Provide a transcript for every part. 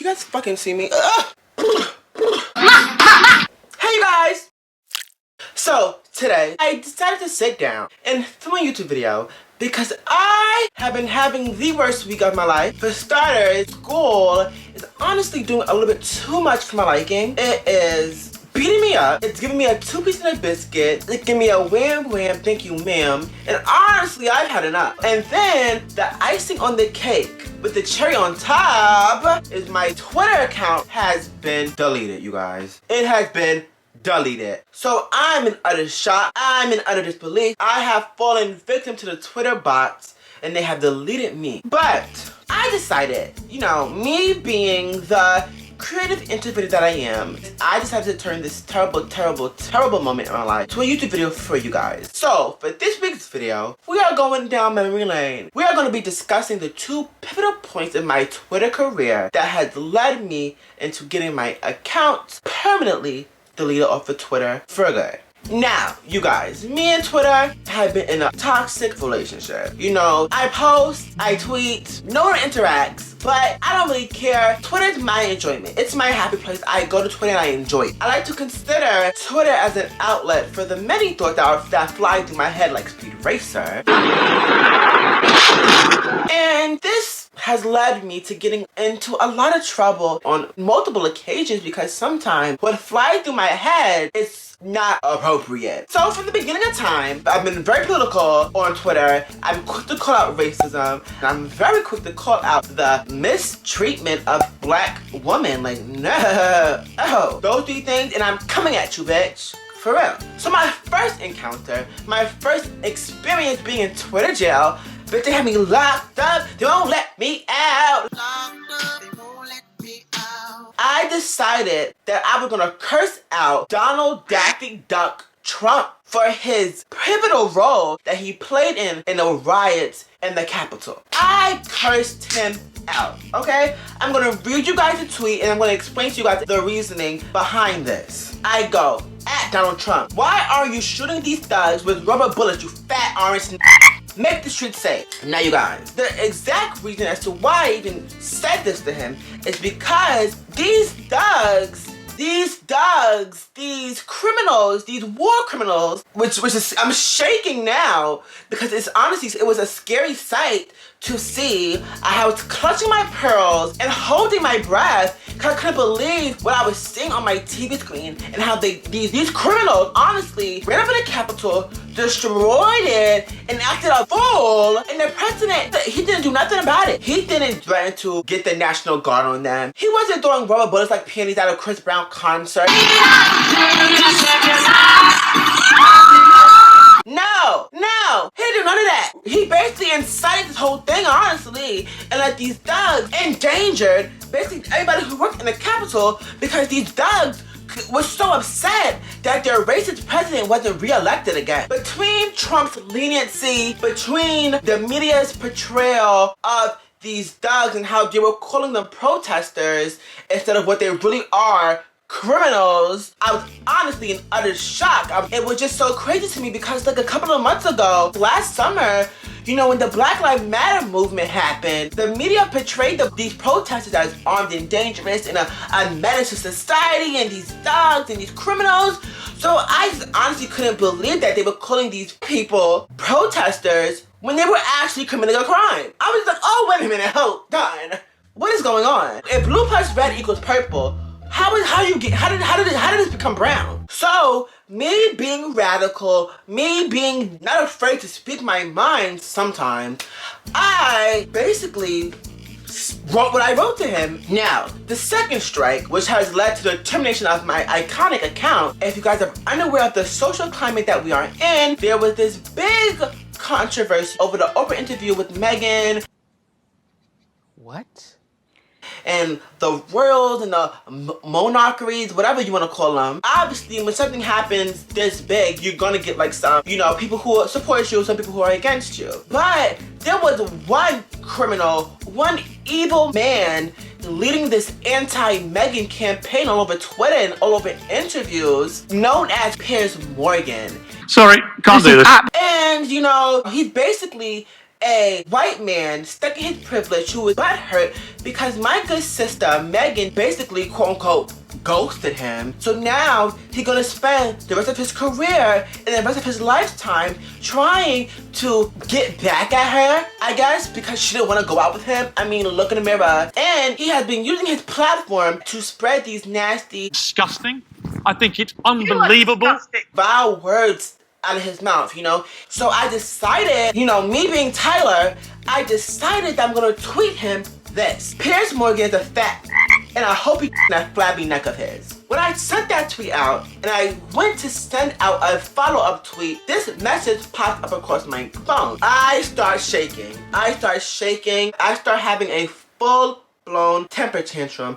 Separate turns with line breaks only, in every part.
guys fucking see me? Hey you guys! So today I decided to sit down and film a YouTube video because I have been having the worst week of my life. For starters, school is honestly doing a little bit too much for my liking. It is beating me up. It's giving me a 2-piece and a biscuit. It's giving me a wham wham, thank you ma'am. And honestly, I've had enough. And then the icing on the cake with the cherry on top is my Twitter account has been deleted, you guys. It has been deleted. So I'm in utter shock. I'm in utter disbelief. I have fallen victim to the Twitter bots and they have deleted me. But I decided, you know, me being the creative innovator that I am, I decided to turn this terrible moment in my life to a YouTube video for you guys. So for this week's video, we are going down memory lane. We are going to be discussing the 2 pivotal points in my Twitter career that has led me into getting my account permanently deleted off of Twitter for good. Now, you guys, me and Twitter have been in a toxic relationship. You know, I post, I tweet, no one interacts, but I don't really care. Twitter's my enjoyment. It's my happy place. I go to Twitter and I enjoy it. I like to consider Twitter as an outlet for the many thoughts that fly through my head like Speed Racer. And this has led me to getting into a lot of trouble on multiple occasions because sometimes what flies through my head is not appropriate. So from the beginning of time, I've been very political on Twitter. I'm quick to call out racism, and I'm very quick to call out the mistreatment of black women. Like, no, those 3 things, and I'm coming at you, bitch. For real. So my first encounter, my first experience being in Twitter jail, bitch, they had me locked up, they won't let me out. I decided that I was gonna curse out Donald Daffy Duck Trump for his pivotal role that he played in the riots in the Capitol. I cursed him out, okay? I'm gonna read you guys a tweet and I'm gonna explain to you guys the reasoning behind this. I go, at Donald Trump, why are you shooting these thugs with rubber bullets, you fat orange Make the streets safe. Now you guys, the exact reason as to why I even said this to him is because these thugs, these criminals, these war criminals, which is, I'm shaking now because it's honestly, it was a scary sight to see. I was clutching my pearls and holding my breath because I couldn't believe what I was seeing on my TV screen and how these criminals honestly ran up in the Capitol, destroyed it, and acted a fool. And the president, he didn't do nothing about it. He didn't threaten to get the National Guard on them. He wasn't throwing rubber bullets like panties at a Chris Brown concert. No, he didn't do none of that. He basically incited this whole thing, honestly, and let these thugs endangered basically everybody who worked in the Capitol because these thugs was so upset that their racist president wasn't re-elected again. Between Trump's leniency, between the media's portrayal of these thugs and how they were calling them protesters instead of what they really are, criminals, I was honestly in utter shock. It was just so crazy to me because like a couple of months ago, last summer, you know, when the Black Lives Matter movement happened, the media portrayed these protesters as armed and dangerous and a menace to society and these thugs and these criminals. So I just honestly couldn't believe that they were calling these people protesters when they were actually committing a crime. I was like, oh, wait a minute, hold on. What is going on? If blue plus red equals purple, how did this become brown? So, me being radical, me being not afraid to speak my mind sometimes, I basically wrote what I wrote to him. Now, the second strike, which has led to the termination of my iconic account, if you guys are unaware of the social climate that we are in, there was this big controversy over the Oprah interview with Meghan.
What?
And the world and the monarchies, whatever you want to call them. Obviously, when something happens this big, you're gonna get like some, you know, people who support you, some people who are against you. But there was one criminal, one evil man leading this anti-Meghan campaign all over Twitter and all over interviews, known as Piers Morgan.
Sorry, can't do this.
And, you know, he's basically a white man stuck in his privilege who was butthurt because my good sister Megan basically quote unquote ghosted him. So now he's gonna spend the rest of his career and the rest of his lifetime trying to get back at her, I guess, because she didn't want to go out with him. I mean, look in the mirror. And he has been using his platform to spread these nasty,
disgusting. I think it's unbelievable.
Vile words out of his mouth, you know? So I decided, you know, me being Tyler, I decided that I'm gonna tweet him this. Piers Morgan is a fat, and I hope he that flabby neck of his. When I sent that tweet out, and I went to send out a follow-up tweet, this message popped up across my phone. I start shaking. I start having a full-blown temper tantrum.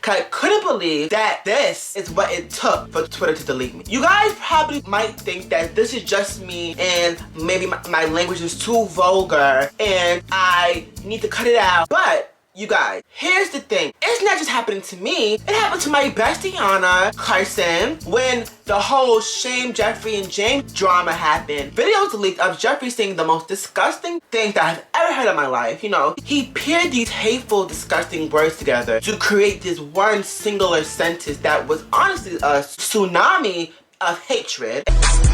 I couldn't believe that this is what it took for Twitter to delete me. You guys probably might think that this is just me and maybe my language is too vulgar and I need to cut it out. But you guys, here's the thing. It's not just happening to me. It happened to my bestie Anna Carson when the whole Shame Jeffree and James drama happened. Videos leaked of Jeffree saying the most disgusting things that I've ever heard in my life. You know, he paired these hateful, disgusting words together to create this one singular sentence that was honestly a tsunami of hatred.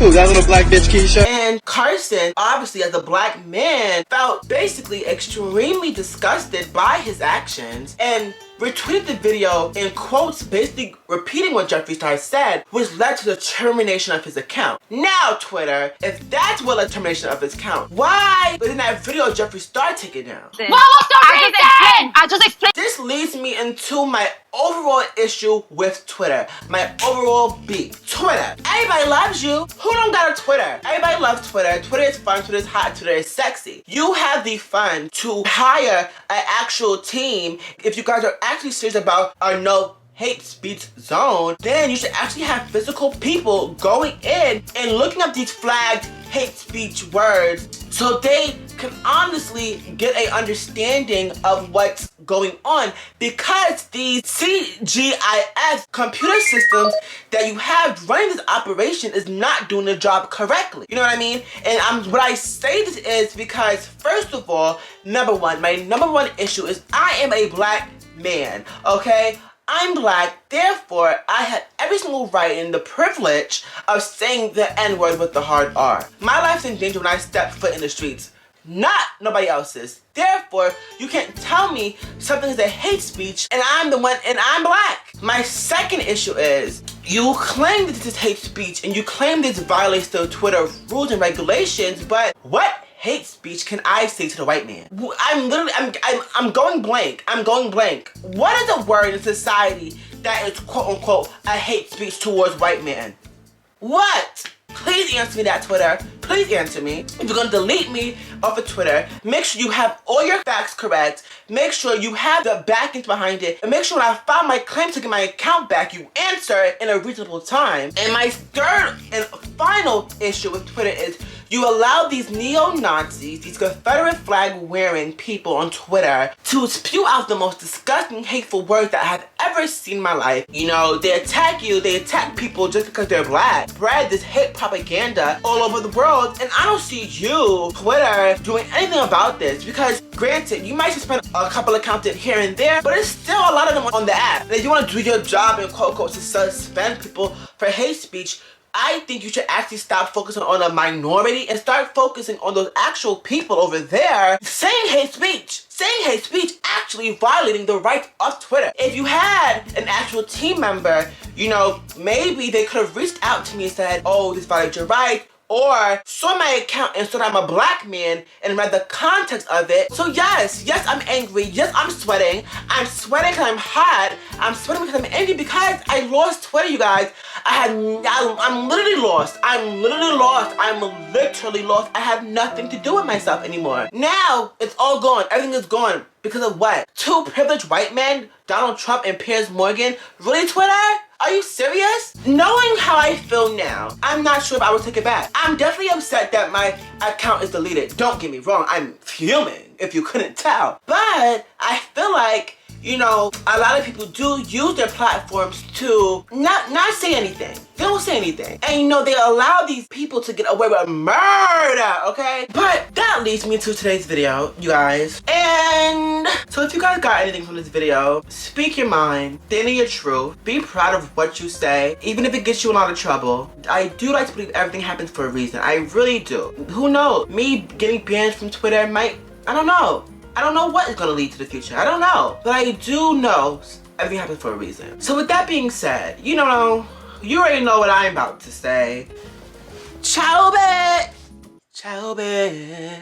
Ooh, that little black bitch Keisha.
And Carson, obviously as a black man, felt basically extremely disgusted by his actions and retweeted the video in quotes basically repeating what Jeffree Star said, which led to the termination of his account. Now Twitter, if that's what led to termination of his account, why was in that video Jeffree Star taken down?
What was the reason? I just explained.
This leads me into my overall issue with Twitter. My overall beef. Twitter. Everybody loves you. Who don't got a Twitter? Everybody loves Twitter. Twitter is fun. Twitter is hot. Twitter is sexy. You have the fun to hire an actual team. If you guys are actually serious about our no hate speech zone, then you should actually have physical people going in and looking up these flagged hate speech words so they can honestly get an understanding of what's going on, because these CGIS computer systems that you have running this operation is not doing the job correctly. You know what I mean? And what I say this is because, first of all, my number one issue is I am a black man, okay? I'm black, therefore I have every single right and the privilege of saying the N-word with the hard R. My life's in danger when I step foot in the streets, not nobody else's. Therefore, you can't tell me something is a hate speech and I'm the one and I'm black. My second issue is you claim that this is hate speech and you claim this violates the Twitter rules and regulations, but what hate speech can I say to the white man? I'm going blank. I'm going blank. What is a word in society that is quote unquote a hate speech towards white men? What? Please answer me that, Twitter. Please answer me. If you're gonna delete me off of Twitter, make sure you have all your facts correct. Make sure you have the backings behind it. And make sure when I file my claim to get my account back, you answer in a reasonable time. And my third and final issue with Twitter is you allow these neo-Nazis, these Confederate flag wearing people on Twitter to spew out the most disgusting, hateful words that I have ever seen in my life. You know, they attack you, they attack people just because they're black. Spread this hate propaganda all over the world, and I don't see you, Twitter, doing anything about this because granted, you might suspend a couple accounts here and there, but it's still a lot of them on the app. And if you want to do your job and quote unquote to suspend people for hate speech, I think you should actually stop focusing on a minority and start focusing on those actual people over there saying hate speech. Saying hate speech actually violating the rights of Twitter. If you had an actual team member, you know, maybe they could have reached out to me and said, oh, this violates your rights, or saw my account and saw that I'm a black man and read the context of it. So yes, I'm angry. Yes, I'm sweating. I'm sweating because I'm hot. I'm sweating because I'm angry because I lost Twitter, you guys. I'm literally lost. I'm literally lost. I'm literally lost. I have nothing to do with myself anymore. Now, it's all gone. Everything is gone. Because of what? Two privileged white men, Donald Trump and Piers Morgan? Really, Twitter? Are you serious? Knowing how I feel now, I'm not sure if I would take it back. I'm definitely upset that my account is deleted. Don't get me wrong, I'm fuming, if you couldn't tell. But I feel like you know, a lot of people do use their platforms to not say anything. They don't say anything. And you know, they allow these people to get away with murder, okay? But that leads me to today's video, you guys. And so if you guys got anything from this video, speak your mind, stand in your truth, be proud of what you say, even if it gets you in a lot of trouble. I do like to believe everything happens for a reason. I really do. Who knows? Me getting banned from Twitter might, I don't know. I don't know what is gonna lead to the future. I don't know. But I do know everything happens for a reason. So with that being said, you already know what I'm about to say. Ciao, bitch! Ciao, bitch!